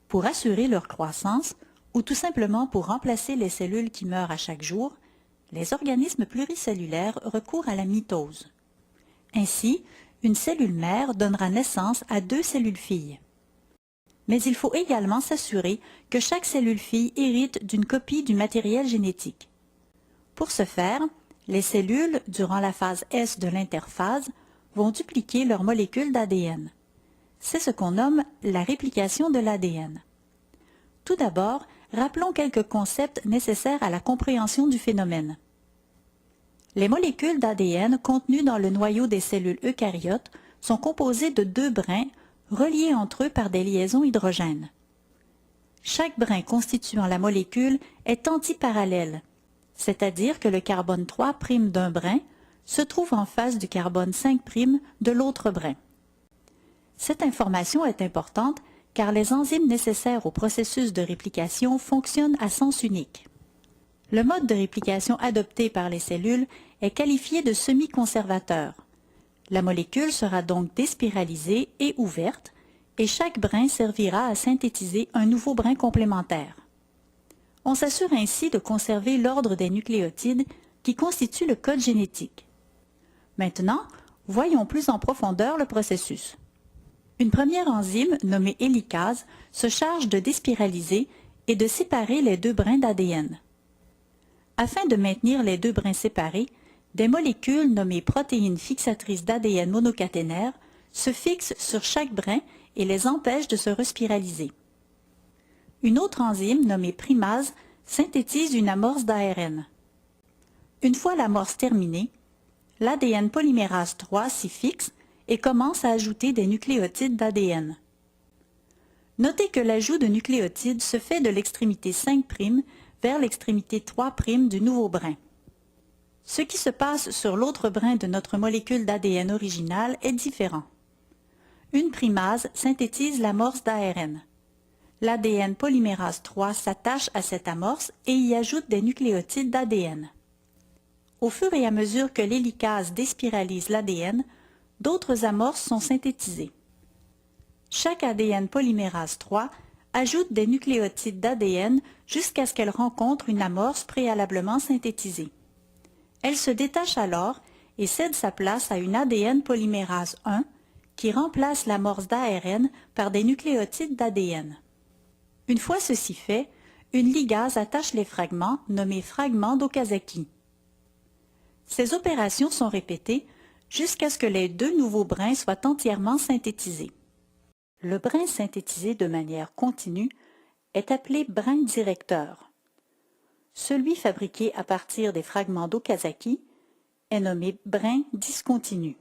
Pour assurer leur croissance, ou tout simplement pour remplacer les cellules qui meurent à chaque jour, les organismes pluricellulaires recourent à la mitose. Ainsi, une cellule mère donnera naissance à 2 cellules filles. Mais il faut également s'assurer que chaque cellule fille hérite d'une copie du matériel génétique. Pour ce faire, les cellules, durant la phase S de l'interphase, vont dupliquer leurs molécules d'ADN. C'est ce qu'on nomme la réplication de l'ADN. Tout d'abord, rappelons quelques concepts nécessaires à la compréhension du phénomène. Les molécules d'ADN contenues dans le noyau des cellules eucaryotes sont composées de 2 brins reliés entre eux par des liaisons hydrogènes. Chaque brin constituant la molécule est antiparallèle, c'est-à-dire que le carbone 3' d'un brin se trouve en face du carbone 5' de l'autre brin. Cette information est importante car les enzymes nécessaires au processus de réplication fonctionnent à sens unique. Le mode de réplication adopté par les cellules est qualifié de semi-conservateur. La molécule sera donc déspiralisée et ouverte, et chaque brin servira à synthétiser un nouveau brin complémentaire. On s'assure ainsi de conserver l'ordre des nucléotides qui constituent le code génétique. Maintenant, voyons plus en profondeur le processus. Une première enzyme, nommée hélicase, se charge de déspiraliser et de séparer les 2 brins d'ADN. Afin de maintenir les 2 brins séparés, des molécules nommées protéines fixatrices d'ADN monocaténaires se fixent sur chaque brin et les empêchent de se respiraliser. Une autre enzyme, nommée primase, synthétise une amorce d'ARN. Une fois l'amorce terminée, l'ADN polymérase 3 s'y fixe et commence à ajouter des nucléotides d'ADN. Notez que l'ajout de nucléotides se fait de l'extrémité 5' vers l'extrémité 3' du nouveau brin. Ce qui se passe sur l'autre brin de notre molécule d'ADN originale est différent. Une primase synthétise l'amorce d'ARN. L'ADN polymérase 3 s'attache à cette amorce et y ajoute des nucléotides d'ADN. Au fur et à mesure que l'hélicase déspiralise l'ADN, d'autres amorces sont synthétisées. Chaque ADN polymérase 3 ajoute des nucléotides d'ADN jusqu'à ce qu'elle rencontre une amorce préalablement synthétisée. Elle se détache alors et cède sa place à une ADN polymérase 1 qui remplace l'amorce d'ARN par des nucléotides d'ADN. Une fois ceci fait, une ligase attache les fragments nommés fragments d'Okazaki. Ces opérations sont répétées jusqu'à ce que les 2 nouveaux brins soient entièrement synthétisés. Le brin synthétisé de manière continue est appelé brin directeur. Celui fabriqué à partir des fragments d'Okazaki est nommé brin discontinu.